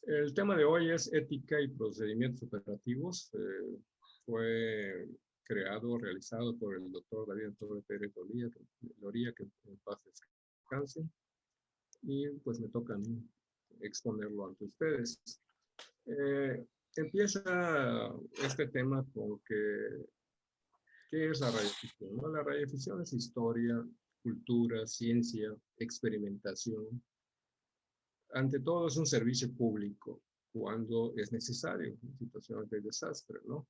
El tema de hoy es ética y procedimientos operativos. Fue creado, realizado por el doctor David Antonio Pérez Loría, que en paz descanse, y pues me toca a mí exponerlo ante ustedes. Empieza este tema con ¿qué es la radioficción? ¿No? La radioficción es historia, cultura, ciencia, experimentación. Ante todo es un servicio público cuando es necesario en situaciones de desastre, ¿no?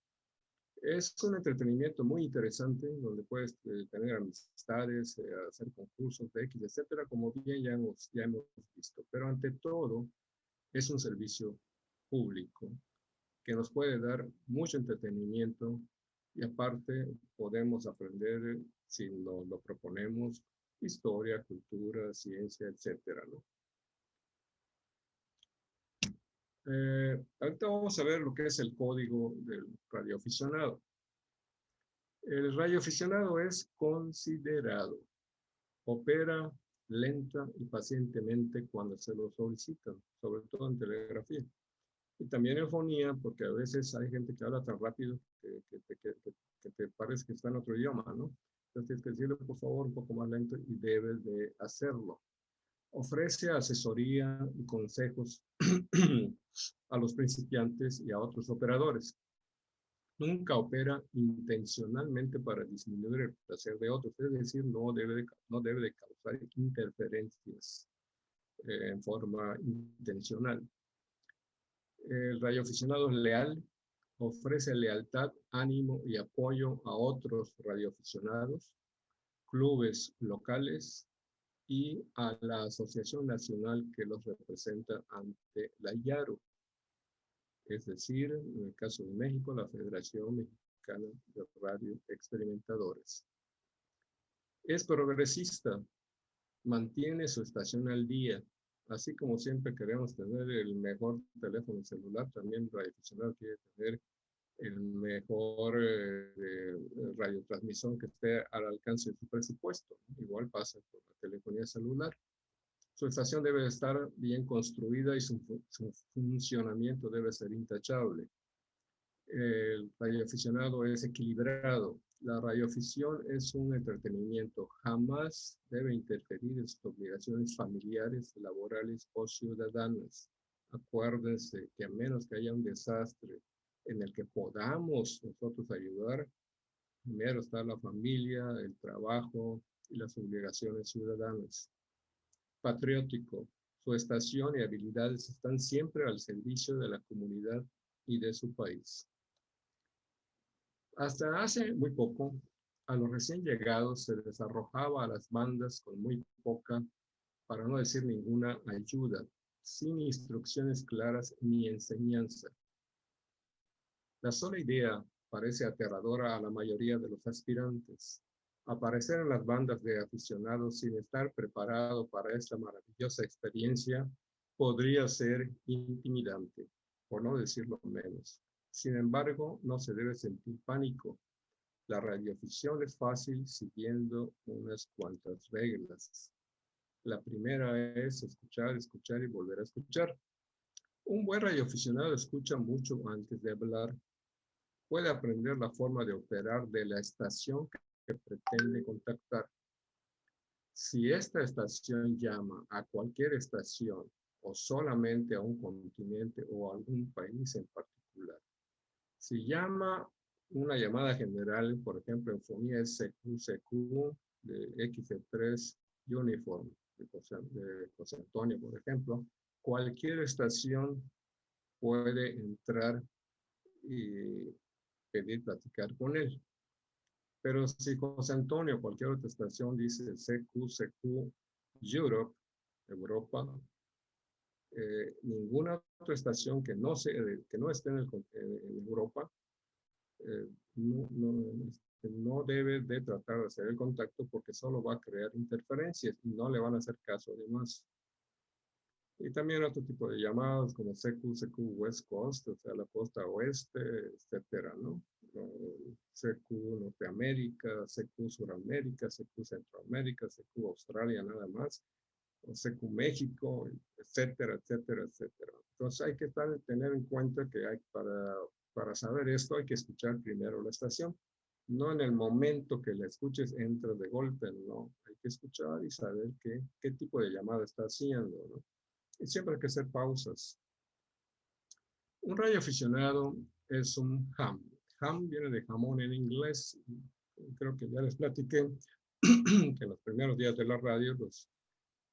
Es un entretenimiento muy interesante donde puedes tener amistades, hacer concursos de X, etcétera, como bien ya hemos visto. Pero ante todo es un servicio público que nos puede dar mucho entretenimiento y aparte podemos aprender, si nos lo proponemos, historia, cultura, ciencia, etcétera, ¿no? Ahorita vamos a ver lo que es el código del radioaficionado. El radioaficionado es considerado, opera lenta y pacientemente cuando se lo solicitan, sobre todo en telegrafía. Y también en fonía, porque a veces hay gente que habla tan rápido que te parece que está en otro idioma, ¿no? Entonces tienes que decirle, por favor, un poco más lento y debes de hacerlo. Ofrece asesoría y consejos a los principiantes y a otros operadores. Nunca opera intencionalmente para disminuir el placer de otros, es decir, no debe de causar interferencias en forma intencional. El radioaficionado es leal, ofrece lealtad, ánimo y apoyo a otros radioaficionados, clubes locales y a la asociación nacional que los representa ante la IARU, es decir, en el caso de México, la Federación Mexicana de Radio Experimentadores. Es progresista, mantiene su estación al día, así como siempre queremos tener el mejor teléfono celular, también el radioaficionado quiere tener el mejor radiotransmisión que esté al alcance de su presupuesto. Igual pasa con la telefonía celular. Su estación debe estar bien construida y su funcionamiento debe ser intachable. El radioaficionado es equilibrado. La radioafición es un entretenimiento. Jamás debe interferir en sus obligaciones familiares, laborales o ciudadanas. Acuérdense que a menos que haya un desastre en el que podamos nosotros ayudar, primero está la familia, el trabajo y las obligaciones ciudadanas. Patriótico. Su estación y habilidades están siempre al servicio de la comunidad y de su país. Hasta hace muy poco, a los recién llegados se les arrojaba a las bandas con muy poca, para no decir ninguna, ayuda, sin instrucciones claras ni enseñanza. La sola idea parece aterradora a la mayoría de los aspirantes. Aparecer en las bandas de aficionados sin estar preparado para esta maravillosa experiencia podría ser intimidante, por no decirlo menos. Sin embargo, no se debe sentir pánico. La radioafición es fácil siguiendo unas cuantas reglas. La primera es escuchar, escuchar y volver a escuchar. Un buen radioaficionado escucha mucho antes de hablar. Puede aprender la forma de operar de la estación que pretende contactar. Si esta estación llama a cualquier estación o solamente a un continente o a algún país en particular, si llama una llamada general, por ejemplo, en fonía SQCQ de XC3 Uniform de José Antonio, por ejemplo, cualquier estación puede entrar y pedir platicar con él. Pero si José Antonio, cualquier otra estación dice CQ Europe, Europa, ninguna otra estación que no esté en Europa no debe de tratar de hacer el contacto porque solo va a crear interferencias y no le van a hacer caso además. Y también otro tipo de llamadas como CQ West Coast, o sea, la costa oeste, etcétera, ¿no? CQ Norteamérica, CQ Suramérica, CQ Centroamérica, CQ Australia, nada más, o CQ México, etcétera, etcétera, etcétera. Entonces hay que tener en cuenta que para saber esto hay que escuchar primero la estación. No en el momento que la escuches entra de golpe, no. Hay que escuchar y saber qué tipo de llamada está haciendo, ¿no? Y siempre hay que hacer pausas. Un radioaficionado es un ham. Ham viene de jamón en inglés. Creo que ya les platiqué que en los primeros días de la radio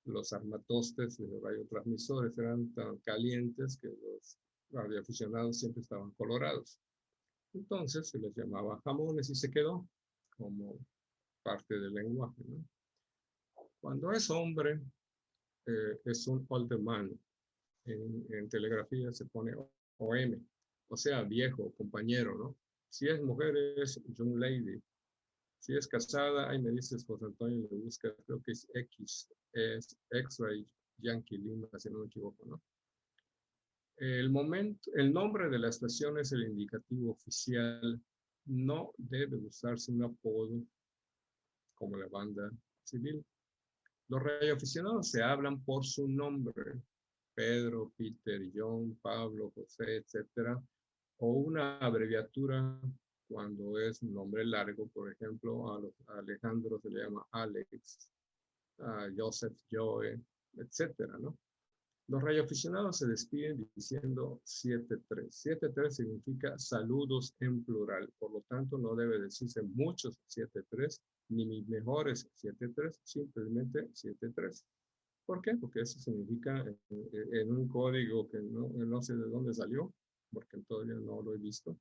los armatostes de los radiotransmisores eran tan calientes que los radioaficionados siempre estaban colorados. Entonces se les llamaba jamones y se quedó como parte del lenguaje, ¿no? Cuando es hombre, es un old man. En telegrafía se pone OM, o sea, viejo, compañero, ¿no? Si es mujer, es young lady. Si es casada, ahí me dices, José Antonio, le busca, creo que es X, es X-Ray Yankee Lima, si no me equivoco, ¿no? El nombre de la estación es el indicativo oficial. No debe usarse un apodo como la banda civil. Los radioaficionados se hablan por su nombre. Pedro, Peter, John, Pablo, José, etcétera. O una abreviatura cuando es un nombre largo, por ejemplo, a Alejandro se le llama Alex, a Joseph, Joe, etcétera, ¿no? Los radioaficionados se despiden diciendo 7-3. 7-3 significa saludos en plural, por lo tanto no debe decirse muchos 7-3, ni mis mejores 7-3, simplemente 7-3. ¿Por qué? Porque eso significa en un código que no sé de dónde salió, porque todavía no lo he visto.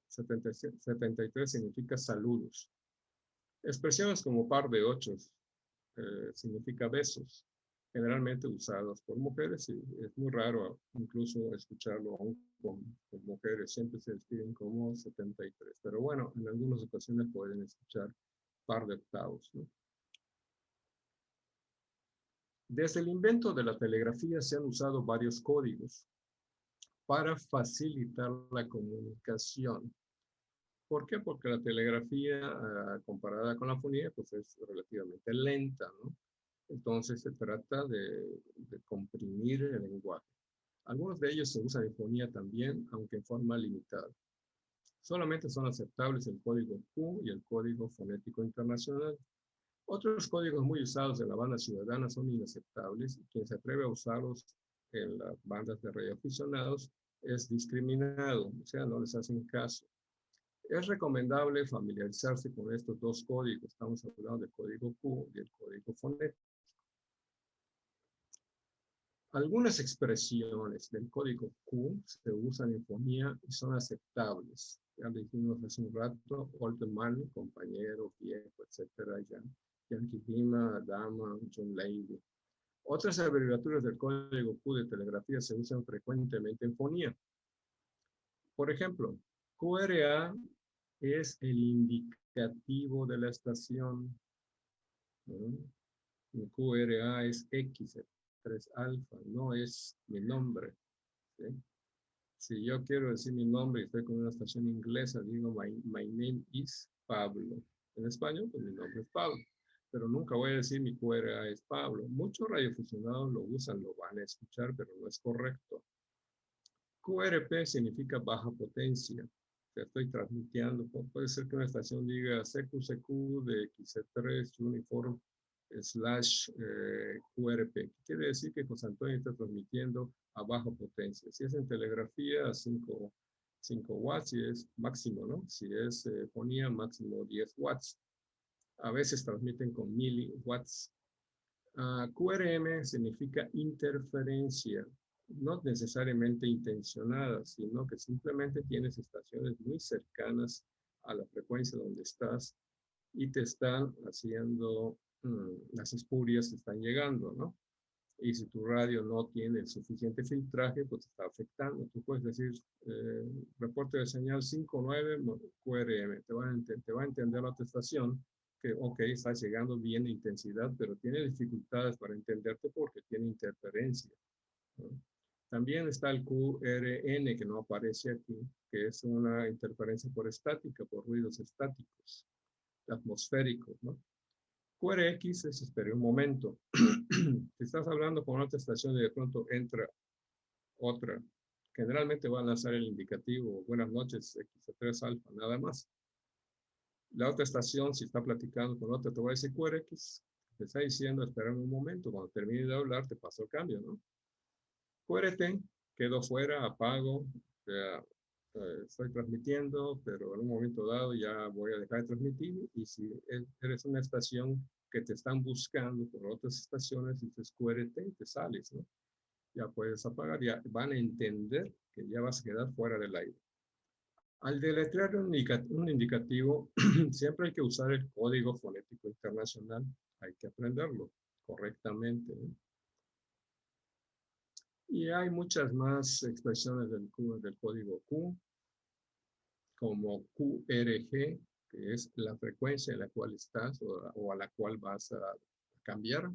73 significa saludos. Expresiones como par de ochos significa besos, generalmente usados por mujeres, y es muy raro incluso escucharlo aún con mujeres, siempre se escriben como 73, pero bueno, en algunas ocasiones pueden escuchar par de octavos, ¿no? Desde el invento de la telegrafía se han usado varios códigos para facilitar la comunicación. ¿Por qué? Porque la telegrafía, comparada con la fonía, pues es relativamente lenta, ¿no? Entonces se trata de comprimir el lenguaje. Algunos de ellos se usan en fonía también, aunque en forma limitada. Solamente son aceptables el código Q y el código fonético internacional. Otros códigos muy usados en la banda ciudadana son inaceptables y quien se atreve a usarlos en las bandas de radioaficionados es discriminado, o sea, no les hacen caso. Es recomendable familiarizarse con estos dos códigos. Estamos hablando del código Q y el código fonético. Algunas expresiones del código Q se usan en fonía y son aceptables. Ya dijimos hace un rato, old man, compañero, viejo, etcétera, ya. Yankee Lima, dama, John Lady. Otras abreviaturas del código Q de telegrafía se usan frecuentemente en fonía. Por ejemplo, QRA es el indicativo de la estación. QRA es X3 alfa, no es mi nombre. ¿Sí? Si yo quiero decir mi nombre y estoy con una estación inglesa, digo my name is Pablo. En español, pues mi nombre es Pablo. Pero nunca voy a decir mi QRA es Pablo. Muchos radioaficionados lo usan, lo van a escuchar, pero no es correcto. QRP significa baja potencia. Te estoy transmitiendo. Puede ser que una estación diga CQCQ de XC3 Uniform / QRP. Quiere decir que José Antonio está transmitiendo a baja potencia. Si es en telegrafía, a 5 watts, si es máximo, ¿no? Si es fonía, máximo 10 watts. A veces transmiten con miliwatts. QRM significa interferencia, no necesariamente intencionada, sino que simplemente tienes estaciones muy cercanas a la frecuencia donde estás y te están haciendo, las espurias te están llegando, ¿no? Y si tu radio no tiene el suficiente filtraje, pues te está afectando. Tú puedes decir, reporte de señal 59 QRM, te va a entender la otra estación que, ok, está llegando bien de intensidad, pero tiene dificultades para entenderte porque tiene interferencia, ¿no? También está el QRN, que no aparece aquí, que es una interferencia por estática, por ruidos estáticos, atmosféricos, ¿no? QRX es espera un momento. Si estás hablando con otra estación y de pronto entra otra, generalmente va a lanzar el indicativo buenas noches X3 alfa, nada más. La otra estación, si está platicando con otra, te va a decir QRX, te está diciendo esperar un momento, cuando termine de hablar te paso el cambio, ¿no? QRT, quedo fuera, apago, estoy transmitiendo, pero en un momento dado ya voy a dejar de transmitir, y si eres una estación que te están buscando por otras estaciones, dices QRT y te sales, ¿no? Ya puedes apagar, ya van a entender que ya vas a quedar fuera del aire. Al deletrear un indicativo, siempre hay que usar el código fonético internacional. Hay que aprenderlo correctamente, ¿no? Y hay muchas más expresiones del código Q, como QRG, que es la frecuencia en la cual estás o a la cual vas a cambiar.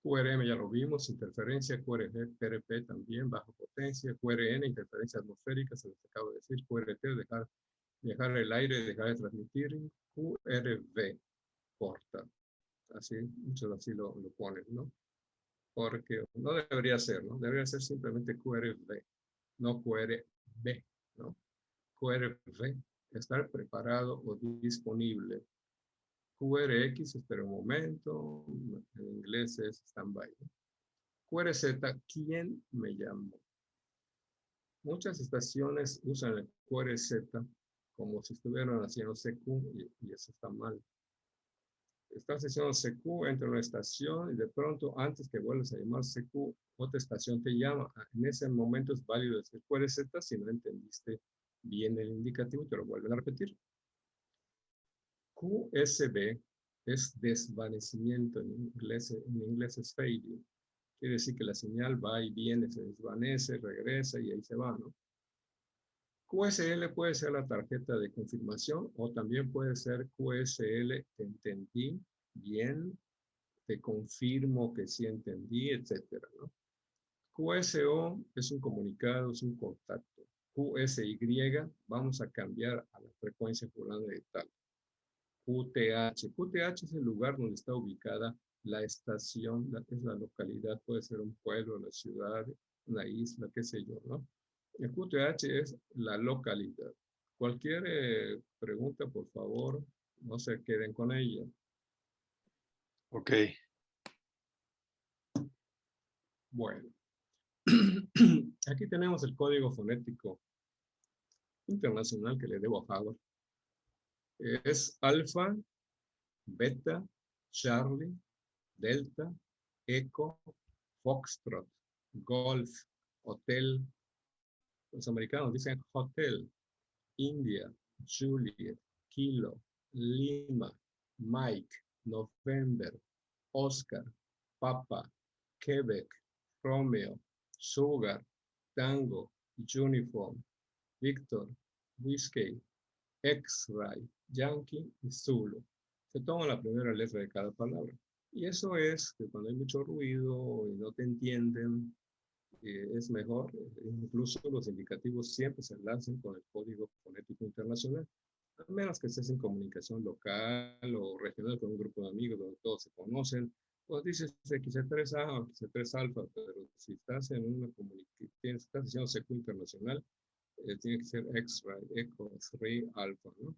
QRM ya lo vimos, interferencia, QRG, QRP también, baja potencia, QRN, interferencia atmosférica, se les acabo de decir, QRT, dejar el aire, dejar de transmitir, QRV, corta. Así, muchos así lo ponen, ¿no? Porque no debería ser, ¿no? Debería ser simplemente QRV, no QRB, ¿no? QRV, estar preparado o disponible. QRX, espera un momento, en inglés es standby, ¿no? QRZ, ¿quién me llamó? Muchas estaciones usan el QRZ como si estuvieran haciendo CQ y eso está mal. Estás haciendo CQ, entra a una estación y de pronto, antes que vuelvas a llamar CQ, otra estación te llama. En ese momento es válido decir QRZ si no entendiste bien el indicativo, te lo vuelven a repetir. QSB es desvanecimiento, en inglés es fading. Quiere decir que la señal va y viene, se desvanece, regresa y ahí se va, ¿no? QSL puede ser la tarjeta de confirmación o también puede ser QSL, te entendí bien, te confirmo que sí entendí, etcétera, ¿no? QSO es un comunicado, es un contacto. QSY, vamos a cambiar a la frecuencia fulana de tal. QTH. QTH es el lugar donde está ubicada la estación, es la localidad, puede ser un pueblo, una ciudad, una isla, qué sé yo, ¿no? El QTH es la localidad. Cualquier pregunta, por favor, no se queden con ella. Ok. Bueno, aquí tenemos el código fonético internacional que le debo a Howard. Es alfa, beta, Charlie, delta, eco, foxtrot, golf, hotel. Los americanos dicen hotel, India, Juliet, Kilo, Lima, Mike, November, Oscar, Papa, Quebec, Romeo, Sugar, Tango, Uniform, Victor, Whiskey, X-Ray, Yankee y Zulu. Se toma la primera letra de cada palabra. Y eso es que cuando hay mucho ruido y no te entienden, es mejor, incluso los indicativos siempre se enlacen con el código fonético internacional, a menos que estés en comunicación local o regional con un grupo de amigos donde todos se conocen, pues dices XC3A o XC3 alfa, pero si estás en una comunicación, estás haciendo CQ internacional, tiene que ser X-Ray, Echo, 3, alfa, ¿no?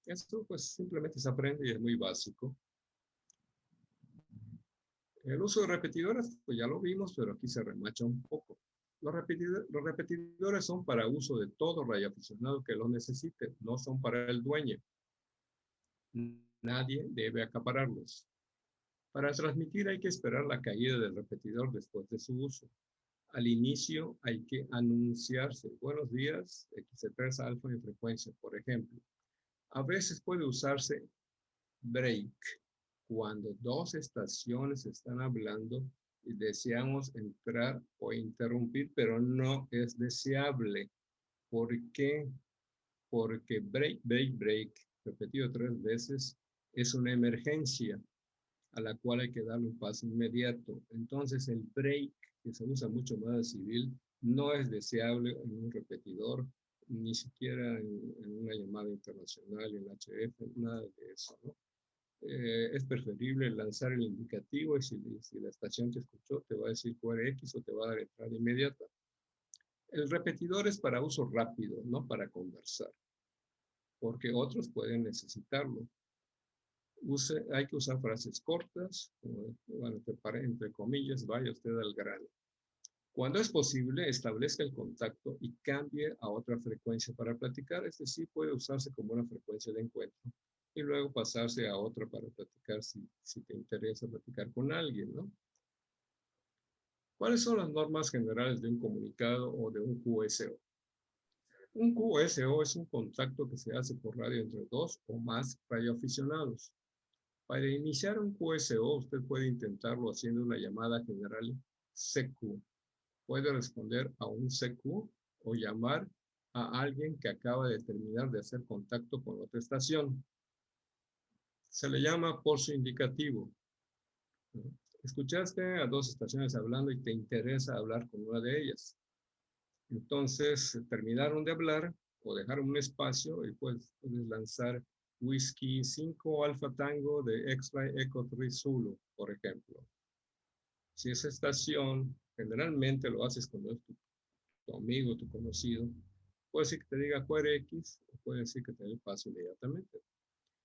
Esto pues simplemente se aprende y es muy básico. El uso de repetidores, pues ya lo vimos, pero aquí se remacha un poco. Los repetidores son para uso de todo radioaficionado que lo necesite, no son para el dueño. Nadie debe acapararlos. Para transmitir hay que esperar la caída del repetidor después de su uso. Al inicio hay que anunciarse. Buenos días, XC3 alfa en frecuencia, por ejemplo. A veces puede usarse break, cuando dos estaciones están hablando y deseamos entrar o interrumpir, pero no es deseable. ¿Por qué? Porque break, break, break, repetido 3 veces, es una emergencia a la cual hay que darle un paso inmediato. Entonces el break, que se usa mucho más civil, no es deseable en un repetidor, ni siquiera en una llamada internacional, en HF, nada de eso, ¿no? Es preferible lanzar el indicativo y si la estación te escuchó, te va a decir QRX o te va a dar entrada inmediata. El repetidor es para uso rápido, no para conversar, porque otros pueden necesitarlo. Hay que usar frases cortas, bueno, entre comillas, vaya usted al grano. Cuando es posible, establezca el contacto y cambie a otra frecuencia para platicar, es decir, puede usarse como una frecuencia de encuentro y luego pasarse a otra para platicar si te interesa platicar con alguien, ¿no? ¿Cuáles son las normas generales de un comunicado o de un QSO? Un QSO es un contacto que se hace por radio entre dos o más radioaficionados. Para iniciar un QSO, usted puede intentarlo haciendo una llamada general CQ. Puede responder a un CQ o llamar a alguien que acaba de terminar de hacer contacto con otra estación. Se le llama pulso indicativo. Escuchaste a dos estaciones hablando y te interesa hablar con una de ellas. Entonces, terminaron de hablar o dejaron un espacio y puedes lanzar Whisky 5 Alfa Tango de X-Ray Echo 3 Zulu, por ejemplo. Si esa estación, generalmente lo haces cuando es tu amigo, tu conocido, puede decir que te diga QRX o puede decir que te dé el paso inmediatamente.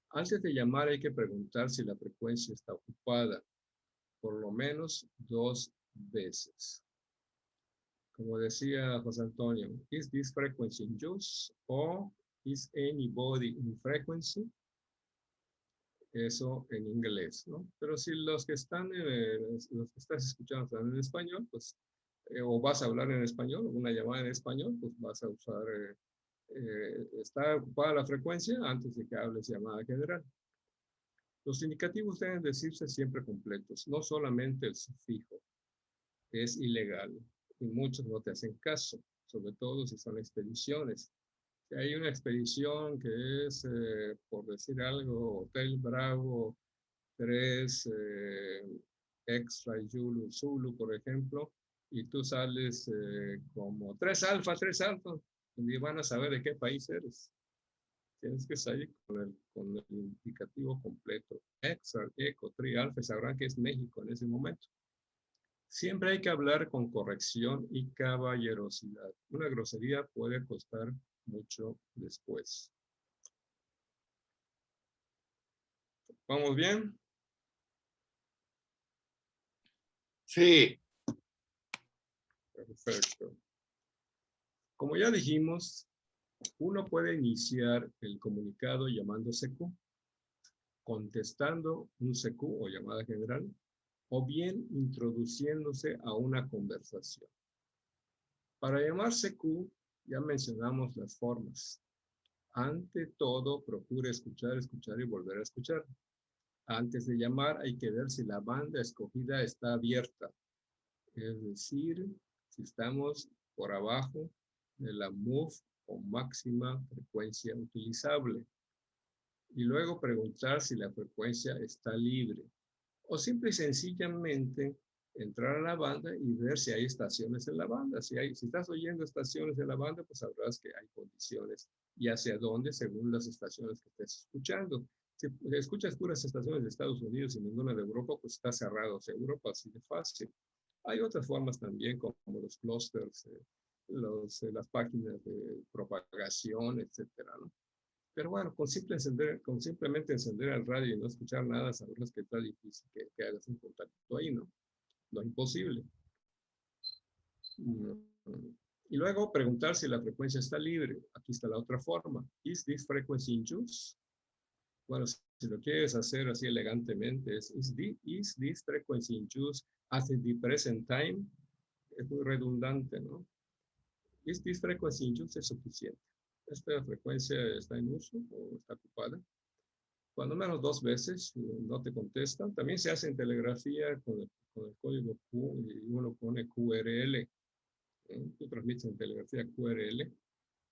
Antes de llamar hay que preguntar si la frecuencia está ocupada, por lo menos 2 veces. Como decía José Antonio, ¿is this frequency in use? O ¿is anybody in frequency? Eso en inglés, ¿no? Pero si los que estás escuchando están en español, pues, o vas a hablar en español, una llamada en español, pues vas a usar, está ocupada la frecuencia antes de que hables llamada general. Los indicativos deben decirse siempre completos, no solamente el sufijo. Es ilegal y muchos no te hacen caso, sobre todo si son expediciones. Si hay una expedición que es, por decir algo, Hotel Bravo 3 Extra Zulu, por ejemplo, y tú sales como 3 alfa, y van a saber de qué país eres. Tienes que salir con el indicativo completo. Extra, Eco, Tri, Alfa, sabrán que es México en ese momento. Siempre hay que hablar con corrección y caballerosidad. Una grosería puede costar mucho después. ¿Vamos bien? Sí. Perfecto. Como ya dijimos, uno puede iniciar el comunicado llamando CQ, contestando un CQ o llamada general, o bien introduciéndose a una conversación. Para llamar CQ, ya mencionamos las formas. Ante todo, procure escuchar y volver a escuchar. Antes de llamar, hay que ver si la banda escogida está abierta. Es decir, si estamos por abajo de la MUF o máxima frecuencia utilizable. Y luego preguntar si la frecuencia está libre. O simple y sencillamente entrar a la banda y ver si hay estaciones en la banda. Si estás oyendo estaciones en la banda, pues sabrás que hay condiciones y hacia dónde según las estaciones que estés escuchando. Si escuchas puras estaciones de Estados Unidos y ninguna de Europa, pues está cerrado hacia Europa, así de fácil. Hay otras formas también como los clusters, las páginas de propagación, etcétera, ¿no? Pero bueno, con simplemente encender el radio y no escuchar nada, sabrás que está difícil que hagas un contacto ahí, ¿no? No es imposible. Y luego preguntar si la frecuencia está libre. Aquí está la otra forma. ¿Is this frequency in use? Bueno, si lo quieres hacer así elegantemente, is this frequency in use at the present time? Es muy redundante, ¿no? Is this frequency in use es suficiente. Esta frecuencia está en uso o está ocupada. Cuando menos 2 veces no te contestan. También se hace en telegrafía con el código Q y uno pone QRL. Tú transmites en telegrafía QRL.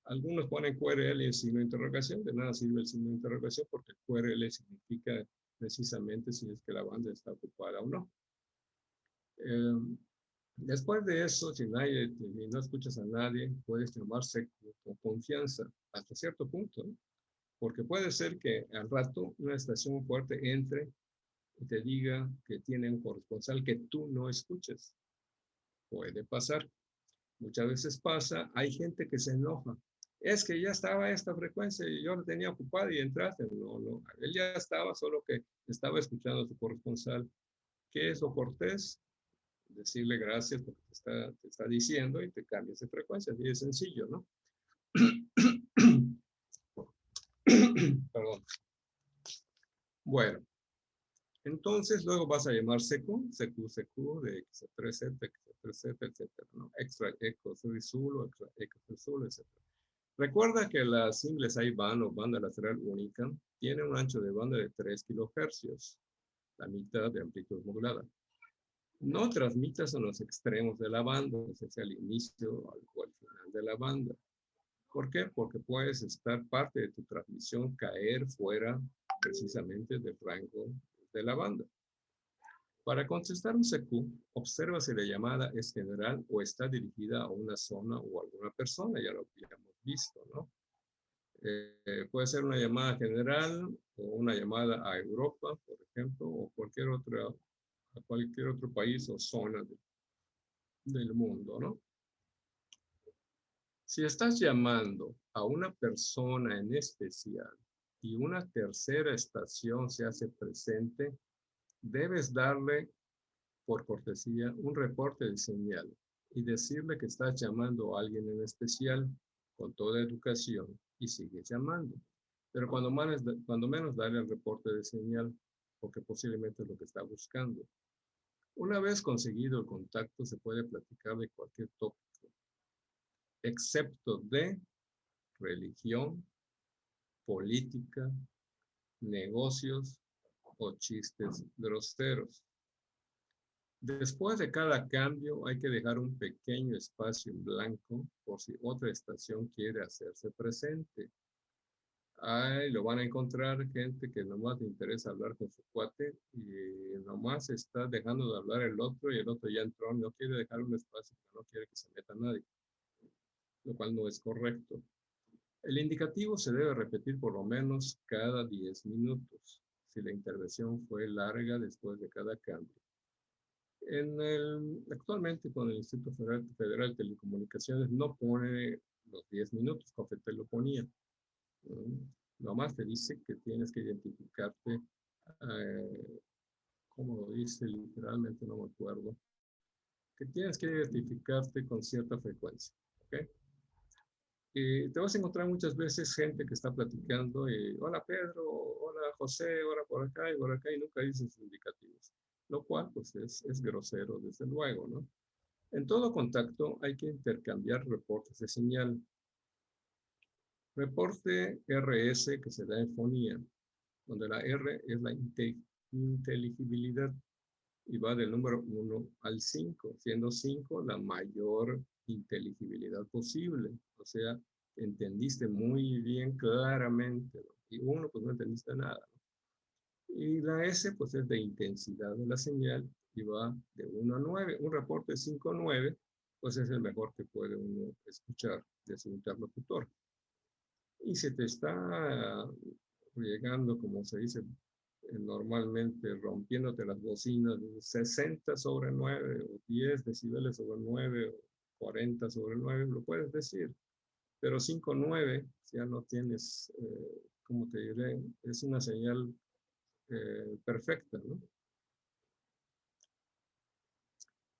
Algunos ponen QRL en signo de interrogación. De nada sirve el signo de interrogación porque QRL significa precisamente si es que la banda está ocupada o no. Después de eso, si no escuchas a nadie, puedes llamarse con confianza hasta cierto punto, ¿no? Porque puede ser que al rato una estación fuerte entre y te diga que tiene un corresponsal que tú no escuches. Puede pasar. Muchas veces pasa, hay gente que se enoja. Es que ya estaba esta frecuencia y yo la tenía ocupada y entraste. No, no, él ya estaba, solo que estaba escuchando a su corresponsal. ¿Qué es lo cortés? Decirle gracias porque te está diciendo y te cambias de frecuencia. Así de sencillo, ¿no? Perdón. Bueno, entonces luego vas a llamar CQ de X3Z, X3Z, etcétera, ¿no? Extra eco Zulo, extra eco Zulo, etcétera. Recuerda que las simples I-band o banda lateral única tiene un ancho de banda de 3 kHz, la mitad de amplitud modulada. No transmitas en los extremos de la banda, es al inicio o al final de la banda. ¿Por qué? Porque puedes estar parte de tu transmisión caer fuera precisamente del rango de la banda. Para contestar un CQ, observa si la llamada es general o está dirigida a una zona o a alguna persona, ya lo habíamos visto, ¿no? Puede ser una llamada general o una llamada a Europa, por ejemplo, o a cualquier otro país o zona del mundo, ¿no? Si estás llamando a una persona en especial y una tercera estación se hace presente, debes darle, por cortesía, un reporte de señal y decirle que estás llamando a alguien en especial con toda educación y sigues llamando. Pero cuando menos darle el reporte de señal, porque posiblemente es lo que está buscando. Una vez conseguido el contacto, se puede platicar de cualquier tópico, excepto de religión, política, negocios o chistes groseros. Después de cada cambio hay que dejar un pequeño espacio en blanco por si otra estación quiere hacerse presente. Ahí lo van a encontrar gente que nomás le interesa hablar con su cuate y nomás está dejando de hablar el otro y el otro ya entró, no quiere dejar un espacio, no quiere que se meta nadie, lo cual no es correcto. El indicativo se debe repetir por lo menos cada 10 minutos, si la intervención fue larga después de cada cambio. Actualmente con el Instituto Federal de Telecomunicaciones no pone los 10 minutos, Cofetel lo ponía. Nomás te dice que tienes que identificarte, ¿cómo lo dice? Literalmente no me acuerdo. Que tienes que identificarte con cierta frecuencia, ¿ok? Te vas a encontrar muchas veces gente que está platicando y, hola Pedro, hola José, hola por acá, y nunca dicen sus indicativos, lo cual pues es grosero desde luego, ¿no? En todo contacto hay que intercambiar reportes de señal. Reporte RS que se da en fonía, donde la R es la inteligibilidad y va del número 1 al 5, siendo 5 la mayor inteligibilidad posible. O sea, entendiste muy bien claramente, ¿no? Y 1, pues no entendiste nada, ¿no? Y la S, pues es de intensidad de la señal y va de 1 a 9. Un reporte 5 a 9, pues es el mejor que puede uno escuchar de su interlocutor. Y se te está llegando, como se dice normalmente, rompiéndote las bocinas de 60 sobre 9 o 10 decibeles sobre 9 o 40 sobre 9, lo puedes decir. Pero 5-9 ya no tienes, como te diré, es una señal perfecta, ¿no?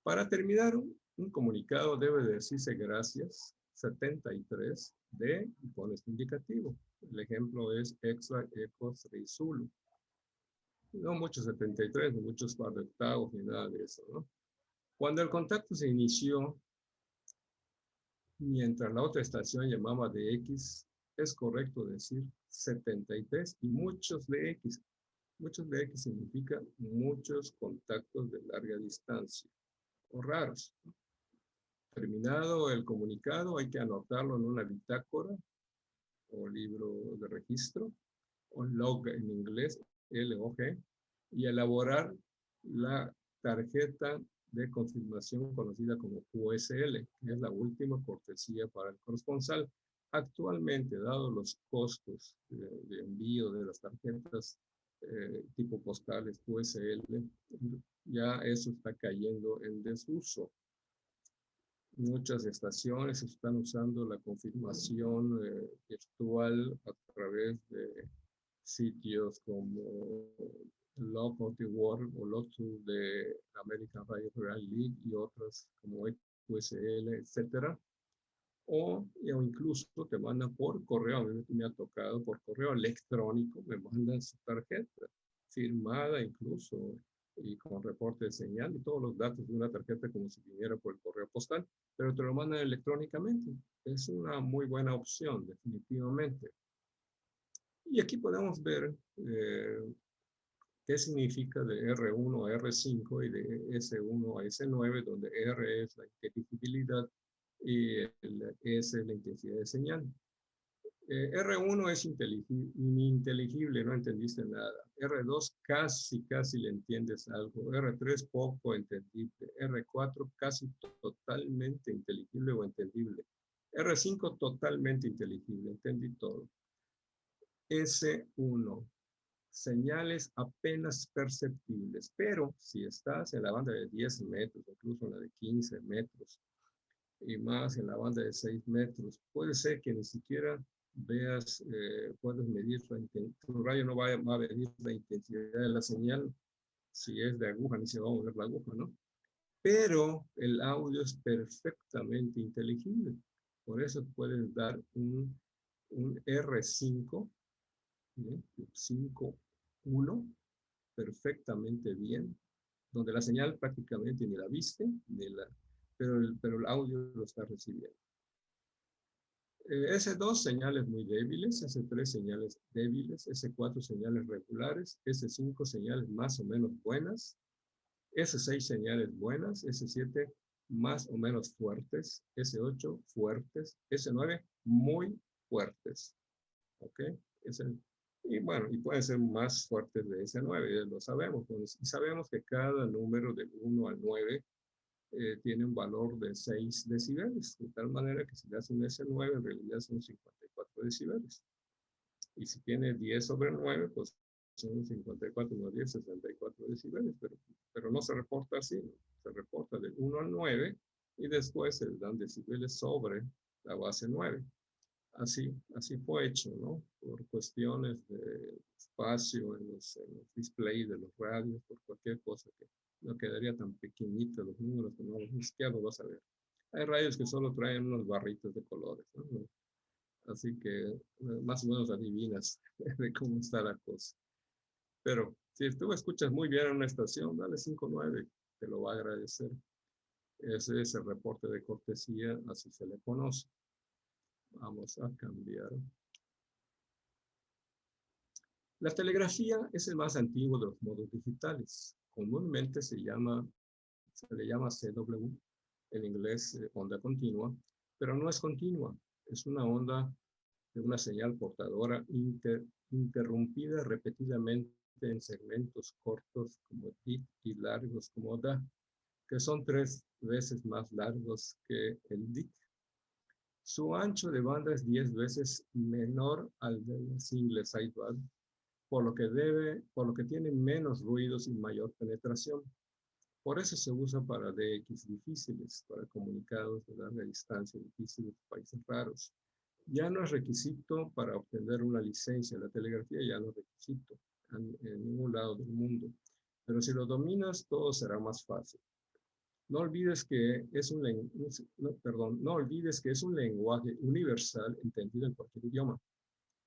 Para terminar, un comunicado debe decirse gracias 73 de y pones indicativo. El ejemplo es extra eco 3 Zulu. No muchos 73, ni muchos par de octavos, ni nada de eso, ¿no? Cuando el contacto se inició, mientras la otra estación llamaba de X, es correcto decir 73 y muchos de X. Muchos de X significa muchos contactos de larga distancia o raros. Terminado el comunicado, hay que anotarlo en una bitácora o libro de registro, o log en inglés, LOG, y elaborar la tarjeta de confirmación conocida como QSL, que es la última cortesía para el corresponsal. Actualmente, dado los costos de envío de las tarjetas tipo postales QSL, ya eso está cayendo en desuso. Muchas estaciones están usando la confirmación virtual a través de sitios como Log.World o Log2 de American Radio League y otras como QSL, etcétera. O incluso te mandan por correo, a mí me ha tocado por correo electrónico, me mandan su tarjeta firmada incluso y con reporte de señal y todos los datos de una tarjeta como si viniera por el correo postal, pero te lo mandan electrónicamente. Es una muy buena opción, definitivamente. Y aquí podemos ver qué significa de R1 a R5 y de S1 a S9, donde R es la inteligibilidad y el S es la intensidad de señal. R1 es ininteligible, no entendiste nada. R2 casi le entiendes algo. R3 poco entendible. R4 casi totalmente inteligible o entendible. R5 totalmente inteligible, entendí todo. S1, señales apenas perceptibles, pero si estás en la banda de 10 metros, incluso en la de 15 metros, y más en la banda de 6 metros, puede ser que ni siquiera veas, puedes medir tu rayo no va a medir la intensidad de la señal, si es de aguja, ni se va a mover la aguja, ¿no? Pero el audio es perfectamente inteligible, por eso puedes dar un R5, 5.1, perfectamente bien, donde la señal prácticamente ni la viste, pero el audio lo está recibiendo. S2 señales muy débiles, S3 señales débiles, S4 señales regulares, S5 señales más o menos buenas, S6 señales buenas, S7 más o menos fuertes, S8 fuertes, S9 muy fuertes. ¿Ok? Y bueno, y pueden ser más fuertes de S9, lo sabemos. Y sabemos que cada número de 1 al 9 tiene un valor de 6 decibeles, de tal manera que si le hace un S9, en realidad son 54 decibeles. Y si tiene 10 sobre 9, pues son 54 más 10, 64 decibeles, pero no se reporta así, ¿no? Se reporta del 1 al 9 y después se le dan decibeles sobre la base 9. Así fue hecho, ¿no? Por cuestiones de espacio en los displays de los radios, por cualquier cosa que no quedaría tan pequeñito los números que no los siquiera lo vas a ver. Hay radios que solo traen unos barritos de colores, ¿no? Así que más o menos adivinas de cómo está la cosa. Pero si tú escuchas muy bien en una estación, dale 5.9, te lo va a agradecer. Ese es el reporte de cortesía, así se le conoce. Vamos a cambiar. La telegrafía es el más antiguo de los modos digitales. Comúnmente se le llama CW, en inglés onda continua, pero no es continua. Es una onda de una señal portadora interrumpida repetidamente en segmentos cortos como DIT y largos como DA, que son 3 veces más largos que el DIT. Su ancho de banda es 10 veces menor al de la single sideband, por lo que tiene menos ruidos y mayor penetración. Por eso se usa para DX difíciles, para comunicados de larga distancia difíciles de países raros. Ya no es requisito para obtener una licencia. La telegrafía ya no es requisito en ningún lado del mundo. Pero si lo dominas, todo será más fácil. No olvides que es un lenguaje universal entendido en cualquier idioma.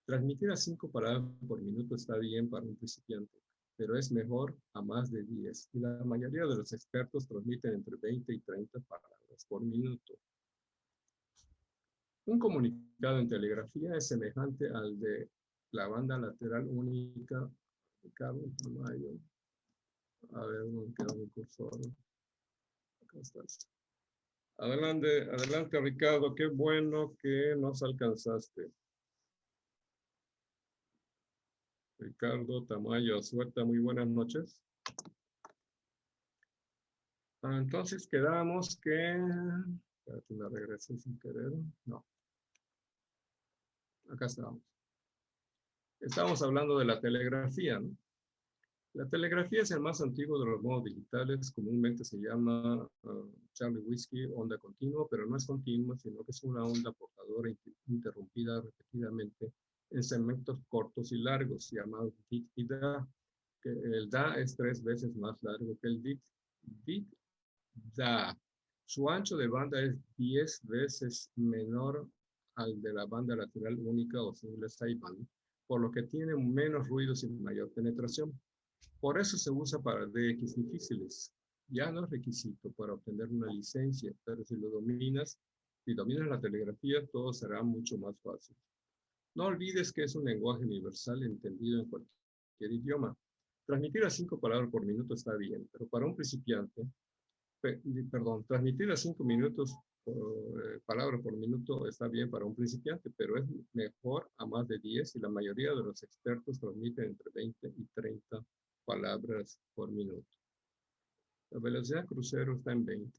Transmitir a 5 palabras por minuto está bien para un principiante, pero es mejor a más de 10. Y la mayoría de los expertos transmiten entre 20 y 30 palabras por minuto. Un comunicado en telegrafía es semejante al de la banda lateral única. Ricardo Tamayo. A ver, ¿dónde queda mi cursor? Acá estás. Adelante, adelante, Ricardo. Qué bueno que nos alcanzaste. Ricardo Tamayo, suerte, muy buenas noches. Entonces quedamos que... Espérate, me regresé sin querer. No. Acá estamos. Estamos hablando de la telegrafía, ¿no? La telegrafía es el más antiguo de los modos digitales, comúnmente se llama Charlie Whiskey, onda continua, pero no es continua, sino que es una onda portadora interrumpida repetidamente en segmentos cortos y largos, llamados dit y da. Que el da es 3 veces más largo que el dit. Dit, da. Su ancho de banda es 10 veces menor al de la banda lateral única o single sideband, por lo que tiene menos ruidos y mayor penetración. Por eso se usa para DX difíciles. Ya no es requisito para obtener una licencia, pero si dominas la telegrafía, todo será mucho más fácil. No olvides que es un lenguaje universal entendido en cualquier idioma. Transmitir a 5 palabras por minuto está bien, pero para un principiante, transmitir a 5 minutos palabras por minuto está bien para un principiante, pero es mejor a más de 10 y la mayoría de los expertos transmiten entre 20 y 30 palabras por minuto. La velocidad crucero está en 20.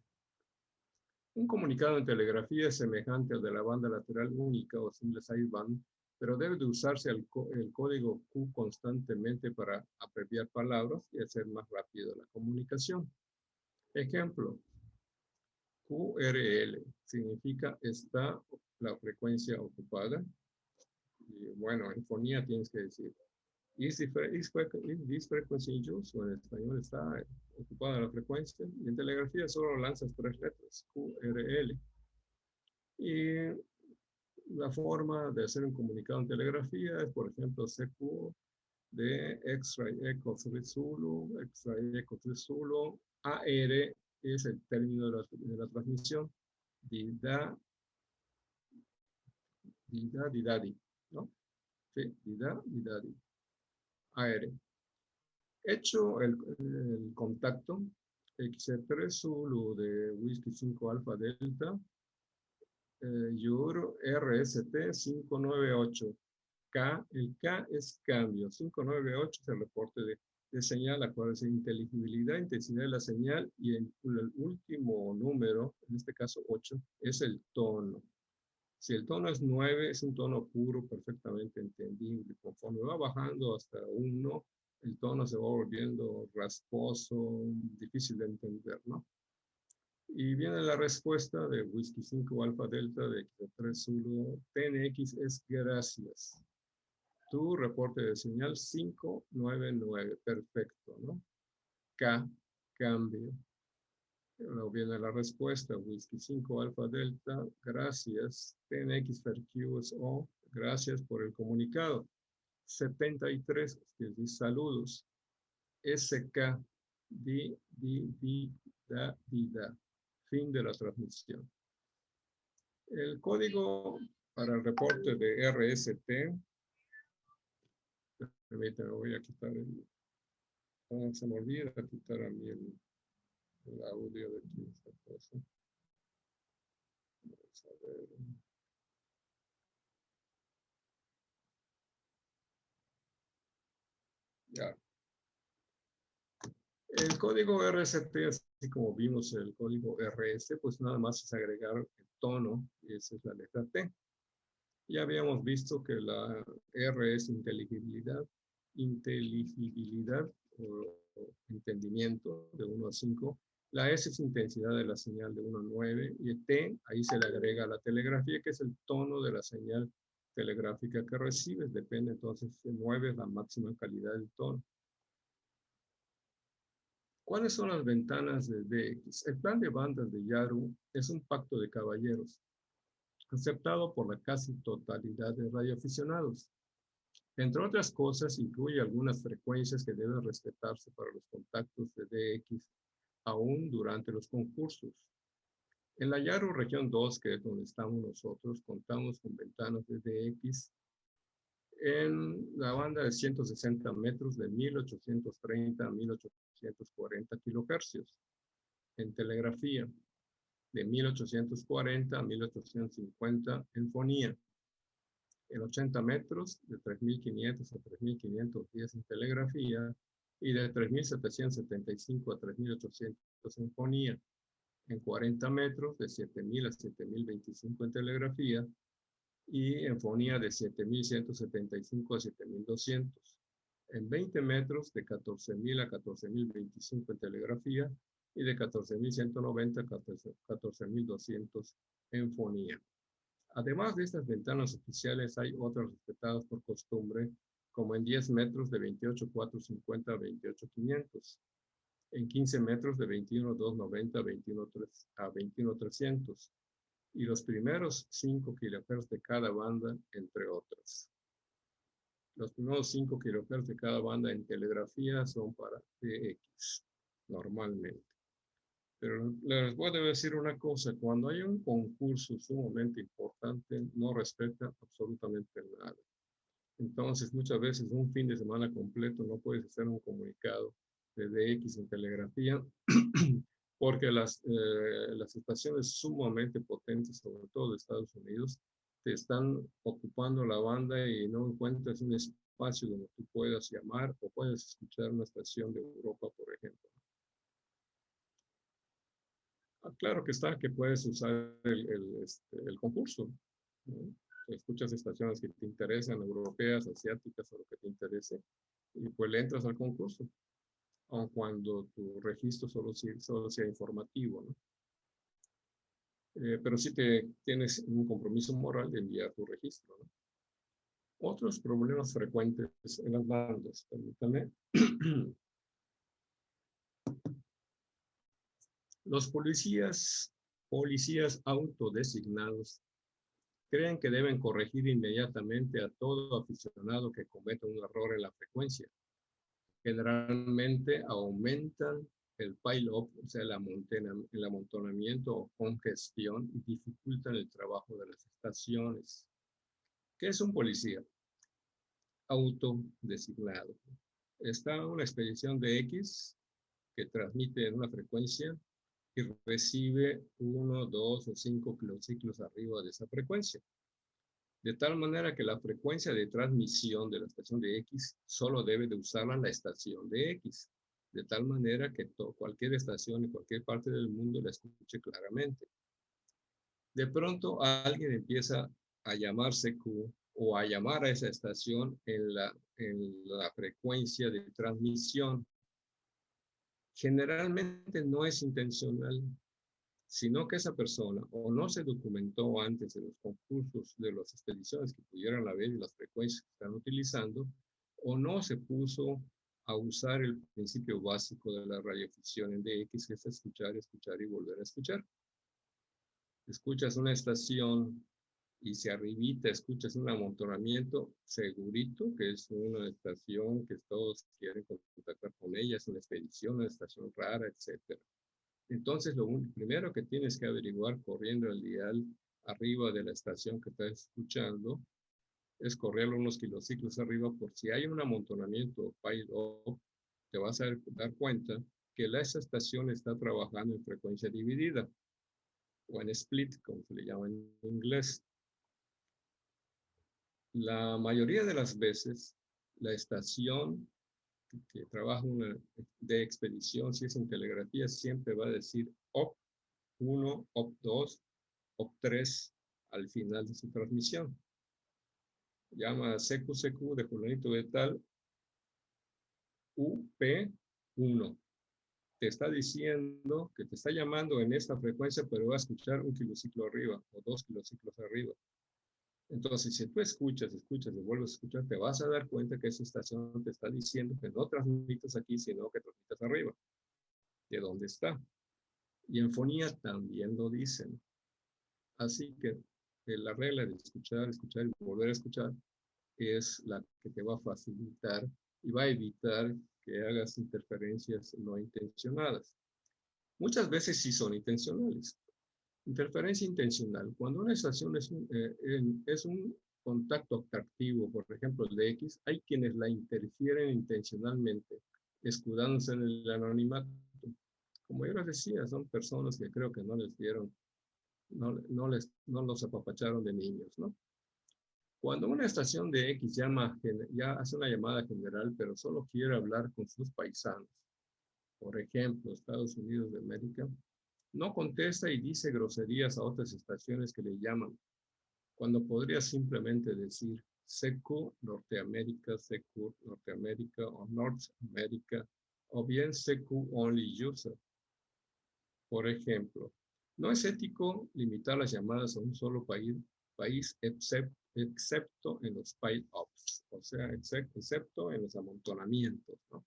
Un comunicado en telegrafía es semejante al de la banda lateral única o single sideband, pero debe de usarse el código Q constantemente para abreviar palabras y hacer más rápido la comunicación. Ejemplo, QRL significa está la frecuencia ocupada. Y bueno, en fonía tienes que decir is this frequency in use, o en español está ocupada la frecuencia. Y en telegrafía solo lanzas 3 letras, QRL. Y la forma de hacer un comunicado en telegrafía es, por ejemplo, CQ de X-Ray Echo 3 Zulu, X-Ray Echo 3 Zulu, AR es el término de la transmisión, dida, didadi, ¿no? Sí, didadi, AR. Hecho el contacto, XC3 Zulu de Whisky 5 Alfa Delta, YUR RST 598. K, el K es cambio. 598 es el reporte de señal, la cual es inteligibilidad, intensidad de la señal, y el último número, en este caso 8, es el tono. Si el tono es 9, es un tono puro, perfectamente entendible. Conforme va bajando hasta 1, el tono se va volviendo rasposo, difícil de entender, ¿no? Y viene la respuesta de Whisky 5 Alfa Delta de X3 Zulu. TNX es gracias. Tu reporte de señal 599. Perfecto, ¿no? K, cambio. Luego viene la respuesta. Whisky 5 Alfa Delta. Gracias. TNX O. Gracias por el comunicado. 73. Que dice saludos. SK. Da. Fin de la transmisión. El código para el reporte de RST, permítame, voy a quitar se me olvida quitar a mí el audio de aquí, esta cosa. Vamos a ver. Ya. El código RST, así como vimos el código RS, pues nada más es agregar el tono, y esa es la letra T. Ya habíamos visto que la R es inteligibilidad o entendimiento de 1 a 5. La S es intensidad de la señal de 1 a 9. Y el T, ahí se le agrega la telegrafía, que es el tono de la señal telegráfica que recibes. Depende entonces de 9 es la máxima calidad del tono. ¿Cuáles son las ventanas de DX? El plan de bandas de Yaru es un pacto de caballeros, aceptado por la casi totalidad de radioaficionados. Entre otras cosas, incluye algunas frecuencias que deben respetarse para los contactos de DX, aún durante los concursos. En la Yaru región 2, que es donde estamos nosotros, contamos con ventanas de DX en la banda de 160 metros de 1830 a 1840 kilohercios. En telegrafía, de 1840 a 1850 en fonía. En 80 metros, de 3.500 a 3.510 en telegrafía, y de 3.775 a 3.800 en fonía. En 40 metros, de 7.000 a 7.025 en telegrafía, y en fonía de 7.175 a 7.200. En 20 metros de 14.000 a 14.025 en telegrafía y de 14.190 a 14.200 en fonía. Además de estas ventanas oficiales, hay otras respetadas por costumbre, como en 10 metros de 28.450 a 28.500, en 15 metros de 21.290 a 21.300, y los primeros 5 kHz de cada banda, entre otras. Los primeros 5 kHz de cada banda en telegrafía son para TX, normalmente. Pero les voy a decir una cosa, cuando hay un concurso sumamente importante, no respeta absolutamente nada. Entonces, muchas veces un fin de semana completo no puedes hacer un comunicado de DX en telegrafía, porque las estaciones sumamente potentes, sobre todo de Estados Unidos, te están ocupando la banda y no encuentras un espacio donde tú puedas llamar o puedas escuchar una estación de Europa, por ejemplo. Claro que está, que puedes usar el concurso, ¿no? Escuchas estaciones que te interesan, europeas, asiáticas, o lo que te interese, y pues le entras al concurso, aun cuando tu registro solo sea informativo, ¿no? Pero sí tienes un compromiso moral de enviar tu registro, ¿no? Otros problemas frecuentes en las bandas, permítanme. Los policías autodesignados creen que deben corregir inmediatamente a todo aficionado que cometa un error en la frecuencia. Generalmente aumentan el pile-up, o sea, el amontonamiento o congestión, y dificultan el trabajo de las estaciones. ¿Qué es un policía autodesignado? Está una expedición de X que transmite en una frecuencia y recibe 1, 2 o 5 kilociclos arriba de esa frecuencia. De tal manera que la frecuencia de transmisión de la estación de X solo debe de usarla la estación de X. De tal manera que cualquier estación en cualquier parte del mundo la escuche claramente. De pronto alguien empieza a llamarse Q o a llamar a esa estación en la frecuencia de transmisión. Generalmente no es intencional, sino que esa persona o no se documentó antes de los concursos de las expediciones que pudieran haber y las frecuencias que están utilizando, o no se puso a usar el principio básico de la radioficción en DX, que es escuchar, escuchar y volver a escuchar. Escuchas una estación y si arribita escuchas un amontonamiento, segurito que es una estación que todos quieren contactar con ella, es una expedición, una estación rara, etc. Entonces, lo primero que tienes que averiguar corriendo el dial arriba de la estación que estás escuchando es correrlo unos kilociclos arriba, por si hay un amontonamiento pile-up, te vas a dar cuenta que esa estación está trabajando en frecuencia dividida o en split, como se le llama en inglés. La mayoría de las veces, la estación que trabaja de expedición, si es en telegrafía, siempre va a decir OP 1, OP 2, OP 3 al final de su transmisión. Llama CQCQ de fulanito de tal UP1. Te está diciendo que te está llamando en esta frecuencia, pero va a escuchar un kilociclo arriba o 2 kilociclos arriba. Entonces, si tú escuchas y vuelves a escuchar, te vas a dar cuenta que esa estación te está diciendo que no transmitas aquí, sino que transmitas arriba, de dónde está. Y en fonía también lo dicen. Así que la regla de escuchar, escuchar y volver a escuchar es la que te va a facilitar y va a evitar que hagas interferencias no intencionadas. Muchas veces sí son intencionales. Interferencia intencional. Cuando una estación es un contacto atractivo, por ejemplo, el de X, hay quienes la interfieren intencionalmente, escudándose en el anonimato. Como yo les decía, son personas que creo que no les dieron, no los apapacharon de niños, ¿no? Cuando una estación de X ya hace una llamada general, pero solo quiere hablar con sus paisanos, por ejemplo, Estados Unidos de América, no contesta y dice groserías a otras estaciones que le llaman. cuando podría simplemente decir CQ Norteamérica, CQ Norteamérica o North America, o bien CQ Only User. Por ejemplo, no es ético limitar las llamadas a un solo país excepto en los pile-ups, o sea, excepto en los amontonamientos, ¿no?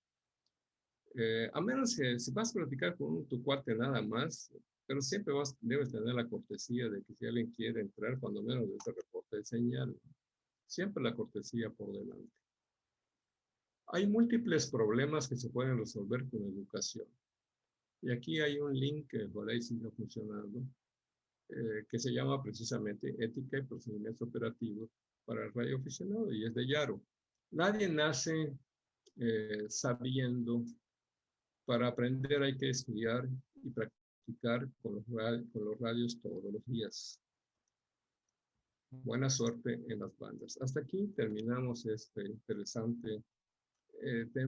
A menos que si vas a platicar con tu cuate nada más, pero siempre debes tener la cortesía de que si alguien quiere entrar, cuando menos de ese reporte de señal, siempre la cortesía por delante. Hay múltiples problemas que se pueden resolver con educación. Y aquí hay un link que por ahí sigue funcionando, que se llama precisamente Ética y Procedimientos Operativos para el radioaficionado, y es de Yaro. Nadie nace sabiendo. Para aprender hay que estudiar y practicar con los radios todos los días. Buena suerte en las bandas. Hasta aquí terminamos este interesante tema.